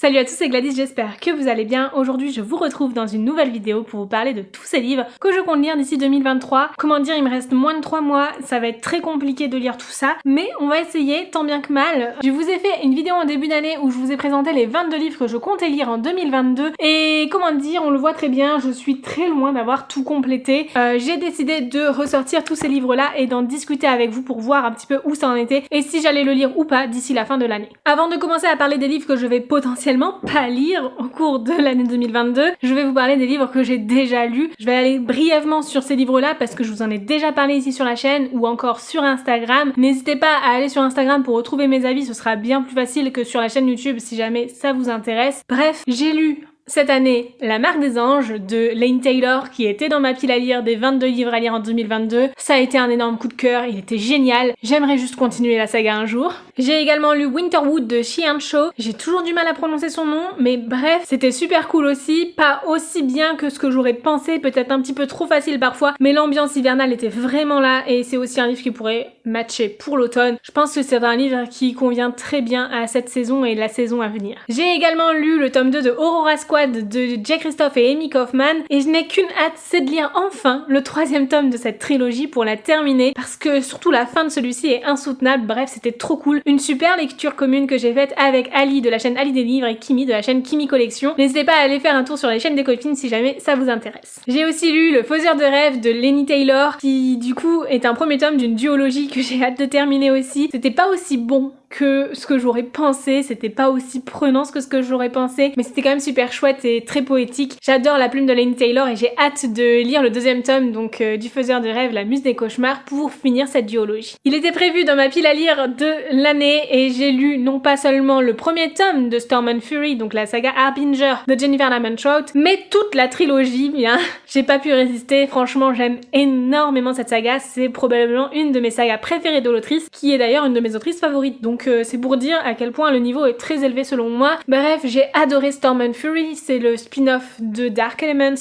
Salut à tous, c'est Gladys, j'espère que vous allez bien. Aujourd'hui, je vous retrouve dans une nouvelle vidéo pour vous parler de tous ces livres que je compte lire d'ici 2023. Comment dire, il me reste moins de 3 mois, ça va être très compliqué de lire tout ça, mais on va essayer tant bien que mal. Je vous ai fait une vidéo en début d'année où je vous ai présenté les 22 livres que je comptais lire en 2022 et comment dire, on le voit très bien, je suis très loin d'avoir tout complété. J'ai décidé de ressortir tous ces livres-là et d'en discuter avec vous pour voir un petit peu où ça en était et si j'allais le lire ou pas d'ici la fin de l'année. Avant de commencer à parler des livres que je vais potentiellement pas lire au cours de l'année 2022, je vais vous parler des livres que j'ai déjà lus. Je vais aller brièvement sur ces livres-là parce que je vous en ai déjà parlé ici sur la chaîne ou encore sur Instagram. N'hésitez pas à aller sur Instagram pour retrouver mes avis, ce sera bien plus facile que sur la chaîne YouTube si jamais ça vous intéresse. Bref, j'ai lu cette année, La Marque des Anges de Laini Taylor qui était dans ma pile à lire des 22 livres à lire en 2022. Ça a été un énorme coup de cœur, il était génial. J'aimerais juste continuer la saga un jour. J'ai également lu Winterwood de Xian Cho. J'ai toujours du mal à prononcer son nom, mais bref, c'était super cool aussi. Pas aussi bien que ce que j'aurais pensé, peut-être un petit peu trop facile parfois, mais l'ambiance hivernale était vraiment là et c'est aussi un livre qui pourrait matcher pour l'automne. Je pense que c'est un livre qui convient très bien à cette saison et la saison à venir. J'ai également lu le tome 2 de Aurora Squad de Jay Kristoff et Amy Kaufman et je n'ai qu'une hâte, c'est de lire enfin le 3e tome de cette trilogie pour la terminer parce que surtout la fin de celui-ci est insoutenable. Bref, c'était trop cool. Une super lecture commune que j'ai faite avec Ali de la chaîne Ali des Livres et Kimi de la chaîne Kimi Collection. N'hésitez pas à aller faire un tour sur les chaînes des copines si jamais ça vous intéresse. J'ai aussi lu Le Faiseur de rêves de Laini Taylor qui du coup est un premier tome d'une duologie que j'ai hâte de terminer aussi. C'était pas aussi bon que ce que j'aurais pensé, c'était pas aussi prenant que ce que j'aurais pensé, mais c'était quand même super chouette et très poétique. J'adore la plume de Laini Taylor et j'ai hâte de lire le 2e tome donc du Faiseur de rêves, la muse des cauchemars pour finir cette duologie. Il était prévu dans ma pile à lire de l'année et j'ai lu non pas seulement le 1er tome de Storm and Fury, donc la saga Harbinger de Jennifer Lamontrout, mais toute la trilogie, bien. J'ai pas pu résister, franchement j'aime énormément cette saga, c'est probablement une de mes sagas préférées de l'autrice, qui est d'ailleurs une de mes autrices favorites, donc c'est pour dire à quel point le niveau est très élevé selon moi. Bref, j'ai adoré Storm and Fury, c'est le spin-off de Dark Elements.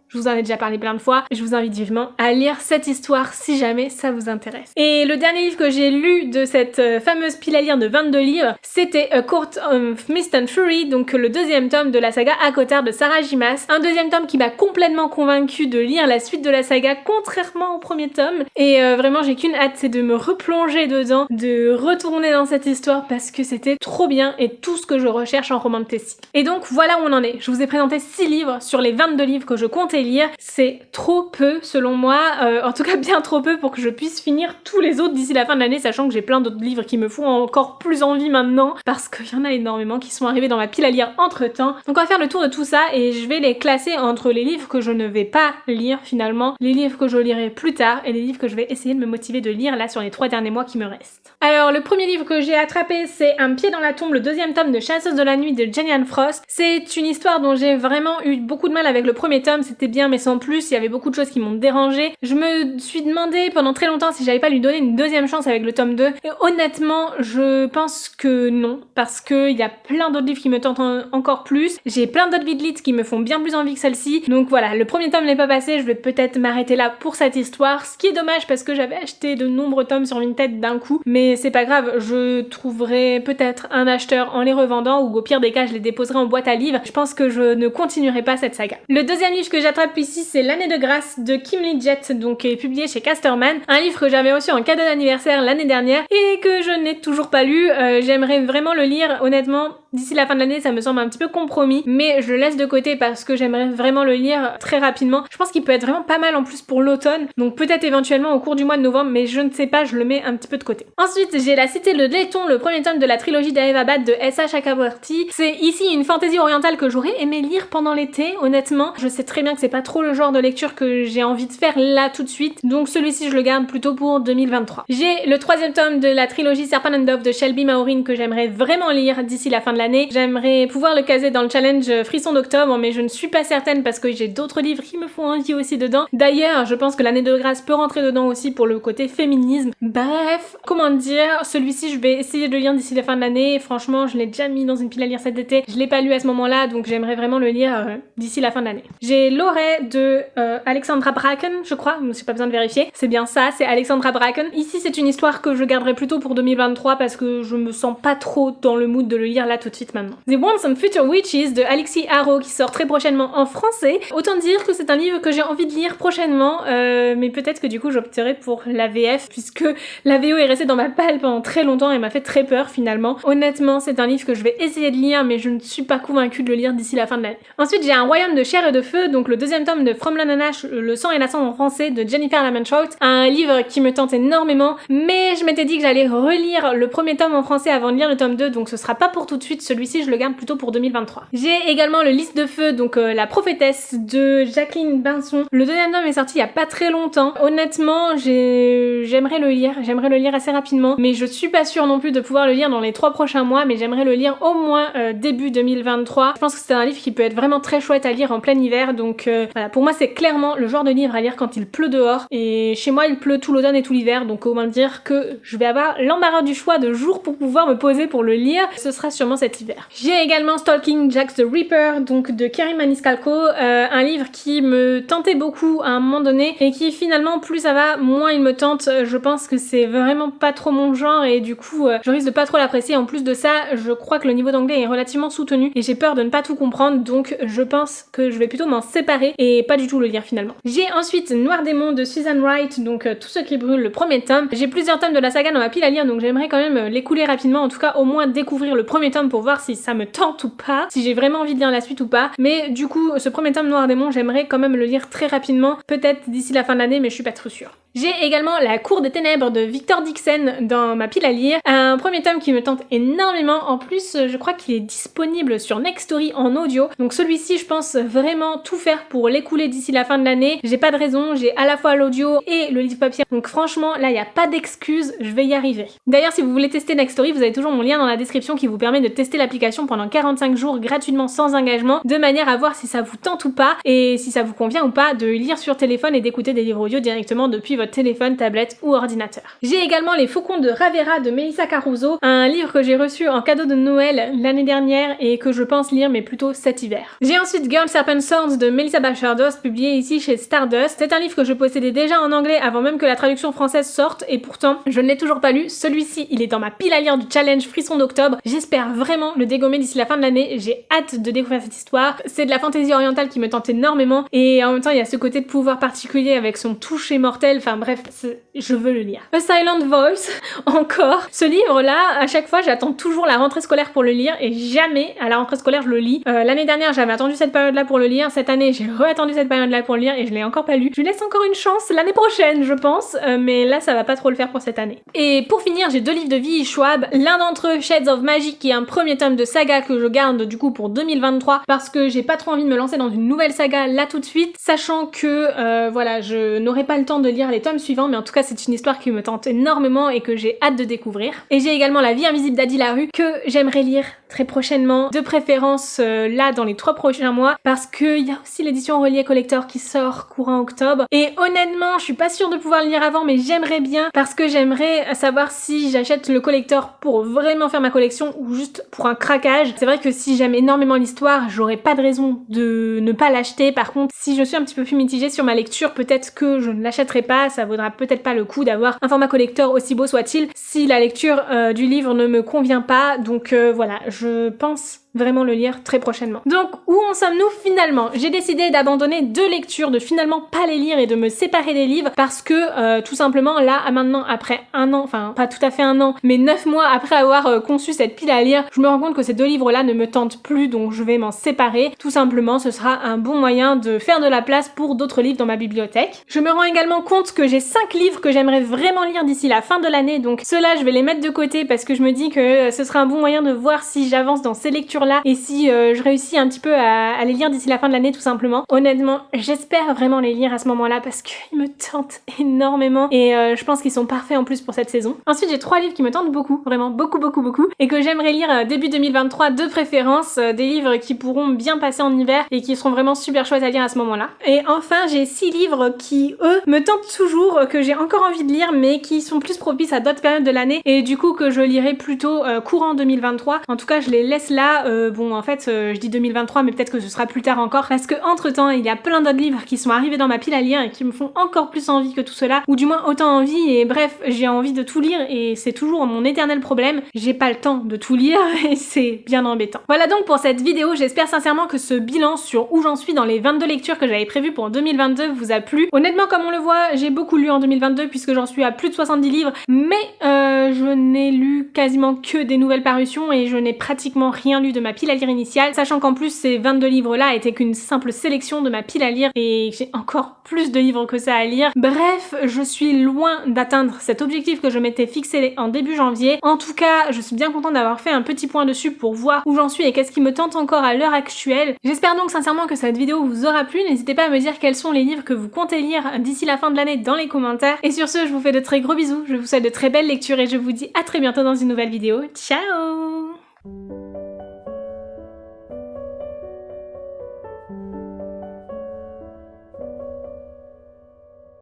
Je vous en ai déjà parlé plein de fois. Je vous invite vivement à lire cette histoire si jamais ça vous intéresse. Et le dernier livre que j'ai lu de cette fameuse pile à lire de 22 livres, c'était A Court of Mist and Fury, donc le 2e tome de la saga ACOTAR de Sarah J. Maas. Un 2e tome qui m'a complètement convaincue de lire la suite de la saga, contrairement au 1er tome. Et vraiment, j'ai qu'une hâte, c'est de me replonger dedans, de retourner dans cette histoire parce que c'était trop bien et tout ce que je recherche en roman de Tessie. Et donc voilà où on en est. Je vous ai présenté 6 livres sur les 22 livres que je comptais lire. C'est trop peu selon moi, en tout cas bien trop peu pour que je puisse finir tous les autres d'ici la fin de l'année, sachant que j'ai plein d'autres livres qui me font encore plus envie maintenant parce qu'il y en a énormément qui sont arrivés dans ma pile à lire entre temps. Donc on va faire le tour de tout ça et je vais les classer entre les livres que je ne vais pas lire finalement, les livres que je lirai plus tard et les livres que je vais essayer de me motiver de lire là sur les 3 derniers mois qui me restent. Alors le premier livre que j'ai attrapé, c'est Un pied dans la tombe, le 2e tome de Chasseuse de la nuit de Gillian Frost. C'est une histoire dont j'ai vraiment eu beaucoup de mal avec le 1er tome, c'était bien mais sans plus, il y avait beaucoup de choses qui m'ont dérangée. Je me suis demandé pendant très longtemps si j'allais pas lui donner une 2e chance avec le tome 2 et honnêtement je pense que non parce que il y a plein d'autres livres qui me tentent encore plus. J'ai plein d'autres vidlits qui me font bien plus envie que celle-ci, donc voilà, le 1er tome n'est pas passé, je vais peut-être m'arrêter là pour cette histoire, ce qui est dommage parce que j'avais acheté de nombreux tomes sur Vinted d'un coup, mais c'est pas grave, je trouverai peut-être un acheteur en les revendant ou au pire des cas je les déposerai en boîte à livres. Je pense que je ne continuerai pas cette saga. Le 2e livre que j'attrape ici, c'est L'année de grâce de Kim Lee-Jet, donc qui est publié chez Casterman, un livre que j'avais reçu en cadeau d'anniversaire l'année dernière et que je n'ai toujours pas lu. J'aimerais vraiment le lire, honnêtement. D'ici la fin de l'année, ça me semble un petit peu compromis, mais je le laisse de côté parce que j'aimerais vraiment le lire très rapidement. Je pense qu'il peut être vraiment pas mal en plus pour l'automne, donc peut-être éventuellement au cours du mois de novembre, mais je ne sais pas, je le mets un petit peu de côté. Ensuite, j'ai La Cité de Laiton, le 1er tome de la trilogie d'Aevabad de S.H. Chakraborty. C'est ici une fantaisie orientale que j'aurais aimé lire pendant l'été, honnêtement. Je sais très bien que c'est pas trop le genre de lecture que j'ai envie de faire là tout de suite, donc celui-ci je le garde plutôt pour 2023. J'ai le 3e tome de la trilogie Serpent and Dove de Shelby Maureen que j'aimerais vraiment lire d'ici la fin de l'année. J'aimerais pouvoir le caser dans le challenge Frisson d'octobre, mais je ne suis pas certaine parce que j'ai d'autres livres qui me font envie aussi dedans. D'ailleurs, je pense que L'année de grâce peut rentrer dedans aussi pour le côté féminisme. Bref, comment dire, celui-ci je vais essayer de le lire d'ici la fin de l'année. Franchement, je l'ai déjà mis dans une pile à lire cet été. Je l'ai pas lu à ce moment-là, donc j'aimerais vraiment le lire d'ici la fin de l'année. J'ai Low Forêt de Alexandra Bracken, je crois, j'ai pas besoin de vérifier, c'est bien ça, c'est Alexandra Bracken. Ici c'est une histoire que je garderai plutôt pour 2023 parce que je me sens pas trop dans le mood de le lire là tout de suite maintenant. The Once and Future Witches de Alexis Harrow qui sort très prochainement en français. Autant dire que c'est un livre que j'ai envie de lire prochainement, mais peut-être que du coup j'opterai pour la VF puisque la VO est restée dans ma palle pendant très longtemps et m'a fait très peur finalement. Honnêtement c'est un livre que je vais essayer de lire mais je ne suis pas convaincue de le lire d'ici la fin de l'année. Ensuite j'ai Un Royaume de chair et de feu, donc le deuxième tome de From Lananash, Le sang et la cendre en français de Jennifer Lamanchout, un livre qui me tente énormément, mais je m'étais dit que j'allais relire le premier tome en français avant de lire le tome 2, donc ce sera pas pour tout de suite, celui-ci je le garde plutôt pour 2023. J'ai également Le Lys de feu, donc La prophétesse de Jacqueline Binson. Le deuxième tome est sorti il y a pas très longtemps. Honnêtement, j'aimerais le lire assez rapidement, mais je suis pas sûre non plus de pouvoir le lire dans les 3 prochains mois, mais j'aimerais le lire au moins début 2023. Je pense que c'est un livre qui peut être vraiment très chouette à lire en plein hiver, donc voilà, pour moi c'est clairement le genre de livre à lire quand il pleut dehors, et chez moi il pleut tout l'automne et tout l'hiver, donc au moins dire que je vais avoir l'embarras du choix de jours pour pouvoir me poser pour le lire, ce sera sûrement cet hiver. J'ai également Stalking Jack the Ripper, donc de Kerry Maniscalco, un livre qui me tentait beaucoup à un moment donné, et qui finalement plus ça va, moins il me tente. Je pense que c'est vraiment pas trop mon genre, et du coup je risque de pas trop l'apprécier. En plus de ça, je crois que le niveau d'anglais est relativement soutenu, et j'ai peur de ne pas tout comprendre, donc je pense que je vais plutôt m'en séparer et pas du tout le lire finalement. J'ai ensuite Noir Démon de Susan Wright, donc Tout ce qui brûle, le premier tome. J'ai plusieurs tomes de la saga dans ma pile à lire, donc j'aimerais quand même l'écouler rapidement, en tout cas au moins découvrir le premier tome pour voir si ça me tente ou pas, si j'ai vraiment envie de lire la suite ou pas. Mais du coup, ce premier tome Noir Démon, j'aimerais quand même le lire très rapidement, peut-être d'ici la fin de l'année, mais je suis pas trop sûre. J'ai également La Cour des Ténèbres de Victor Dixon dans ma pile à lire, un premier tome qui me tente énormément. En plus, je crois qu'il est disponible sur Nextory en audio, donc celui-ci je pense vraiment tout faire pour l'écouler d'ici la fin de l'année. J'ai pas de raison, j'ai à la fois l'audio et le livre papier, donc franchement là il y a pas d'excuse, je vais y arriver. D'ailleurs si vous voulez tester Nextory, vous avez toujours mon lien dans la description qui vous permet de tester l'application pendant 45 jours gratuitement sans engagement, de manière à voir si ça vous tente ou pas, et si ça vous convient ou pas de lire sur téléphone et d'écouter des livres audio directement depuis votre téléphone, tablette ou ordinateur. J'ai également Les Faucons de Ravera de Melissa Caruso, un livre que j'ai reçu en cadeau de Noël l'année dernière et que je pense lire mais plutôt cet hiver. J'ai ensuite Girl Serpent Swords de Melissa Bachardos, publié ici chez Stardust. C'est un livre que je possédais déjà en anglais avant même que la traduction française sorte, et pourtant je ne l'ai toujours pas lu. Celui-ci il est dans ma pile à lire du challenge Frisson d'octobre. J'espère vraiment le dégommer d'ici la fin de l'année, j'ai hâte de découvrir cette histoire. C'est de la fantaisie orientale qui me tente énormément, et en même temps il y a ce côté de pouvoir particulier avec son toucher mortel, enfin bref, je veux le lire. A Silent Voice, encore. Ce livre là, à chaque fois j'attends toujours la rentrée scolaire pour le lire, et jamais à la rentrée scolaire je le lis. L'année dernière j'avais attendu cette période là pour le lire, cette année j'ai re-attendu cette période là pour le lire et je l'ai encore pas lu. Je lui laisse encore une chance l'année prochaine je pense, mais là ça va pas trop le faire pour cette année. Et pour finir j'ai 2 livres de V.E. Schwab, l'un d'entre eux Shades of Magic qui est un premier tome de saga que je garde du coup pour 2023 parce que j'ai pas trop envie de me lancer dans une nouvelle saga là tout de suite, sachant que voilà, je n'aurai pas le temps de lire les tomes suivants, mais en tout cas c'est une histoire qui me tente énormément et que j'ai hâte de découvrir. Et j'ai également La Vie invisible d'Adi Larue que j'aimerais lire très prochainement, de préférence là dans les 3 prochains mois, parce qu'il y a aussi l'édition Relié Collector qui sort courant octobre, et honnêtement je suis pas sûre de pouvoir le lire avant, mais j'aimerais bien, parce que j'aimerais savoir si j'achète le collector pour vraiment faire ma collection ou juste pour un craquage. C'est vrai que si j'aime énormément l'histoire, j'aurais pas de raison de ne pas l'acheter. Par contre, si je suis un petit peu plus mitigée sur ma lecture, peut-être que je ne l'achèterai pas, ça vaudra peut-être pas le coup d'avoir un format collector aussi beau soit-il si la lecture du livre ne me convient pas. Donc voilà, je pense vraiment le lire très prochainement. Donc où en sommes-nous finalement? J'ai décidé d'abandonner 2 lectures, de finalement pas les lire et de me séparer des livres parce que tout simplement là maintenant après 1 an, enfin pas tout à fait 1 an, mais 9 mois après avoir conçu cette pile à lire, je me rends compte que ces 2 livres là ne me tentent plus, donc je vais m'en séparer. Tout simplement ce sera un bon moyen de faire de la place pour d'autres livres dans ma bibliothèque. Je me rends également compte que j'ai 5 livres que j'aimerais vraiment lire d'ici la fin de l'année, donc ceux-là je vais les mettre de côté parce que je me dis que ce sera un bon moyen de voir si j'avance dans ces lectures là et si je réussis un petit peu à les lire d'ici la fin de l'année tout simplement. Honnêtement, j'espère vraiment les lire à ce moment-là parce qu'ils me tentent énormément et je pense qu'ils sont parfaits en plus pour cette saison. Ensuite, j'ai 3 livres qui me tentent beaucoup, vraiment beaucoup et que j'aimerais lire début 2023 de préférence, des livres qui pourront bien passer en hiver et qui seront vraiment super chouettes à lire à ce moment-là. Et enfin, j'ai 6 livres qui, eux, me tentent toujours, que j'ai encore envie de lire mais qui sont plus propices à d'autres périodes de l'année et du coup que je lirai plutôt courant 2023. En tout cas, je les laisse là bon en fait je dis 2023 mais peut-être que ce sera plus tard encore parce que entre temps il y a plein d'autres livres qui sont arrivés dans ma pile à lire et qui me font encore plus envie que tout cela, ou du moins autant envie, et bref j'ai envie de tout lire et c'est toujours mon éternel problème, j'ai pas le temps de tout lire et c'est bien embêtant. Voilà donc pour cette vidéo, j'espère sincèrement que ce bilan sur où j'en suis dans les 22 lectures que j'avais prévues pour 2022 vous a plu. Honnêtement comme on le voit j'ai beaucoup lu en 2022 puisque j'en suis à plus de 70 livres, mais je n'ai lu quasiment que des nouvelles parutions et je n'ai pratiquement rien lu de ma pile à lire initiale, sachant qu'en plus ces 22 livres là étaient qu'une simple sélection de ma pile à lire et j'ai encore plus de livres que ça à lire. Bref, je suis loin d'atteindre cet objectif que je m'étais fixé en début janvier. En tout cas, je suis bien contente d'avoir fait un petit point dessus pour voir où j'en suis et qu'est-ce qui me tente encore à l'heure actuelle. J'espère donc sincèrement que cette vidéo vous aura plu. N'hésitez pas à me dire quels sont les livres que vous comptez lire d'ici la fin de l'année dans les commentaires. Et sur ce, je vous fais de très gros bisous, je vous souhaite de très belles lectures et je vous dis à très bientôt dans une nouvelle vidéo. Ciao!